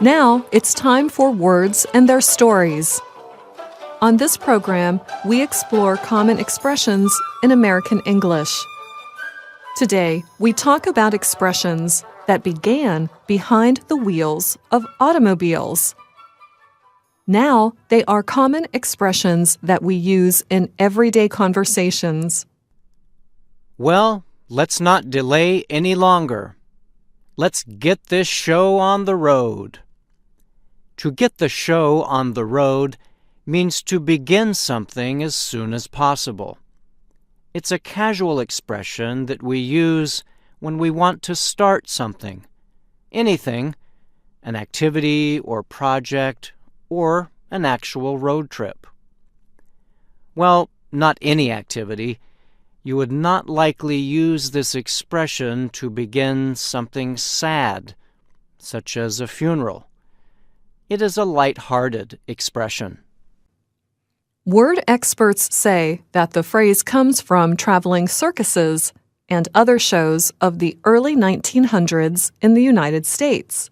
Now it's time for words and their stories. On this program, we explore common expressions in American English. Today, we talk about expressions that began behind the wheels of automobiles. Now, they are common expressions that we use in everyday conversations. Well, let's not delay any longer. Let's get this show on the road. To get the show on the road means to begin something as soon as possible. It's a casual expression that we use when we want to start something, anything, an activity or project, or an actual road trip. Well, not any activity. You would not likely use this expression to begin something sad, such as a funeral. It is a light-hearted expression. Word experts say that the phrase comes from traveling circuses and other shows of the early 1900s in the United States.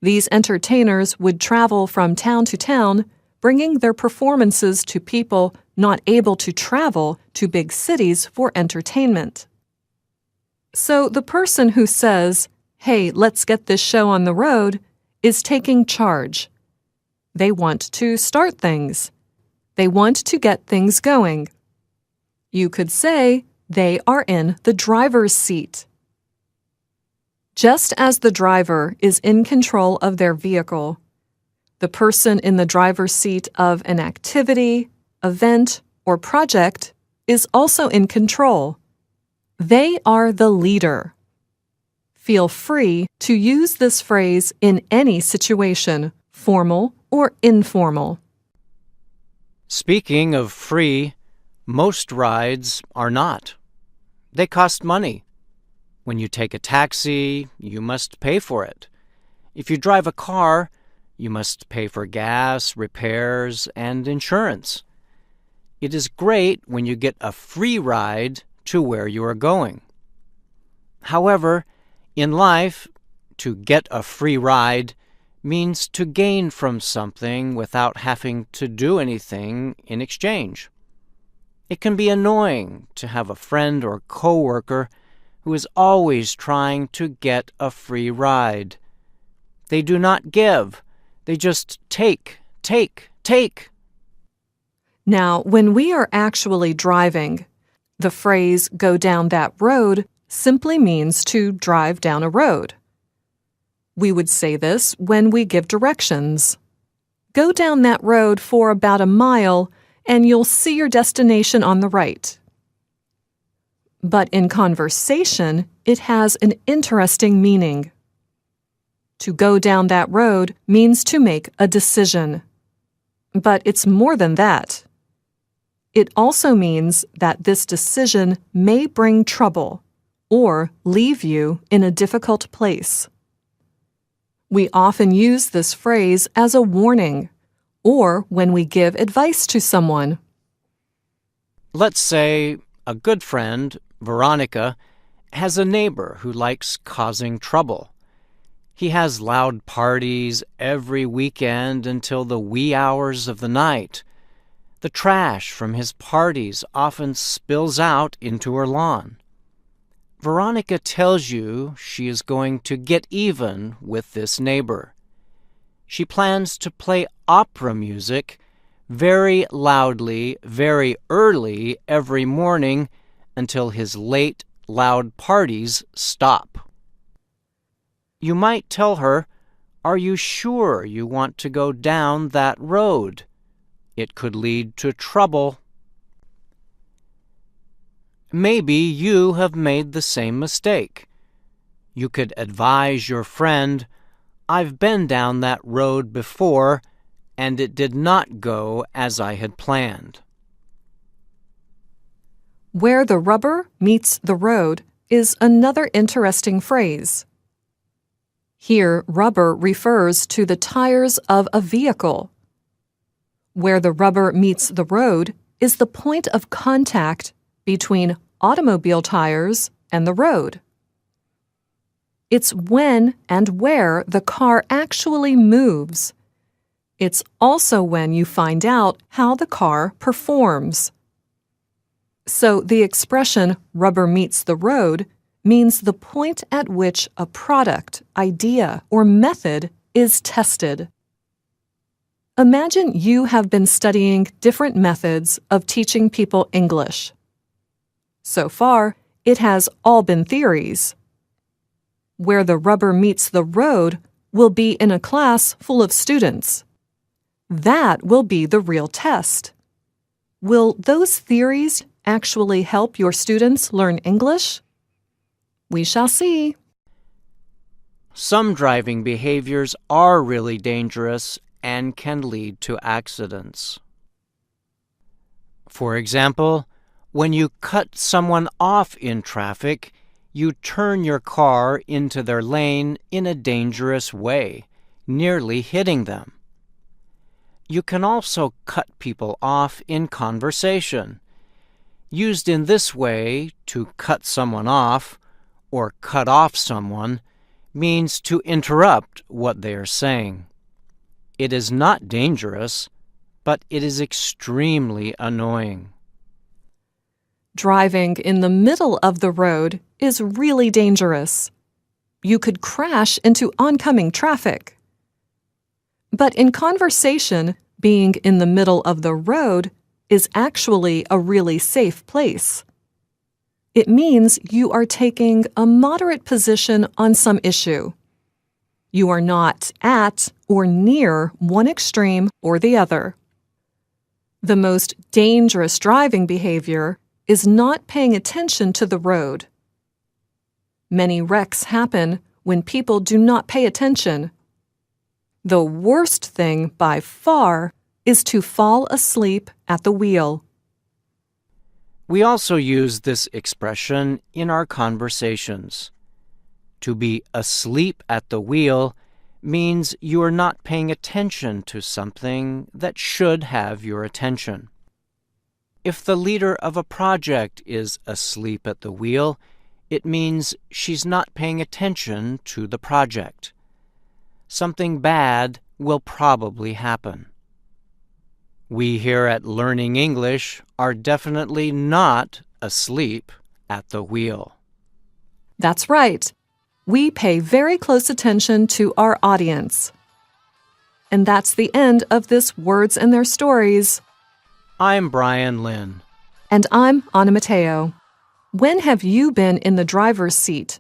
These entertainers would travel from town to town, bringing their performances to people not able to travel to big cities for entertainment. So the person who says, "Hey, let's get this show on the road," is taking charge. They want to start things. They want to get things going. You could say they are in the driver's seat. Just as the driver is in control of their vehicle, the person in the driver's seat of an activity, event, or project is also in control. They are the leader. Feel free to use this phrase in any situation, formal or informal. Speaking of free, most rides are not. They cost money. When you take a taxi, you must pay for it. If you drive a car, you must pay for gas, repairs, and insurance. It is great when you get a free ride to where you are going. However, in life, to get a free ride means to gain from something without having to do anything in exchange. It can be annoying to have a friend or coworker who is always trying to get a free ride. They do not give. They just take. Now, when we are actually driving, the phrase "go down that road" simply means to drive down a road. We would say this when we give directions. Go down that road for about a mile, and you'll see your destination on the right. But in conversation, it has an interesting meaning. To go down that road means to make a decision. But it's more than that. It also means that this decision may bring trouble or leave you in a difficult place. We often use this phrase as a warning or when we give advice to someone. Let's say a good friend, Veronica, has a neighbor who likes causing trouble. He has loud parties every weekend until the wee hours of the night. The trash from his parties often spills out into her lawn. Veronica tells you she is going to get even with this neighbor. She plans to play opera music very loudly, very early every morning until his late, loud parties stop. You might tell her, "Are you sure you want to go down that road? It could lead to trouble." Maybe you have made the same mistake. You could advise your friend, "I've been down that road before, and it did not go as I had planned." Where the rubber meets the road is another interesting phrase. Here, rubber refers to the tires of a vehicle. Where the rubber meets the road is the point of contact between automobile tires and the road. It's when and where the car actually moves. It's also when you find out how the car performs. So the expression rubber meets the road means the point at which a product, idea, or method is tested. Imagine you have been studying different methods of teaching people English. So far, it has all been theories. Where the rubber meets the road will be in a class full of students. That will be the real test. Will those theories actually help your students learn English? We shall see. Some driving behaviors are really dangerous and can lead to accidents. For example, when you cut someone off in traffic, you turn your car into their lane in a dangerous way, nearly hitting them. You can also cut people off in conversation. Used in this way, to cut someone off or cut off someone means to interrupt what they are saying. It is not dangerous, but it is extremely annoying. Driving in the middle of the road is really dangerous. You could crash into oncoming traffic. But in conversation, being in the middle of the road is actually a really safe place. It means you are taking a moderate position on some issue. You are not at or near one extreme or the other. The most dangerous driving behavior is not paying attention to the road. Many wrecks happen when people do not pay attention. The worst thing by far is to fall asleep at the wheel. We also use this expression in our conversations. To be asleep at the wheel means you are not paying attention to something that should have your attention. If the leader of a project is asleep at the wheel, it means she's not paying attention to the project. Something bad will probably happen. We here at Learning English are definitely not asleep at the wheel. That's right. We pay very close attention to our audience. And that's the end of this Words and Their Stories. I'm Brian Lynn. And I'm Matteo. When have you been in the driver's seat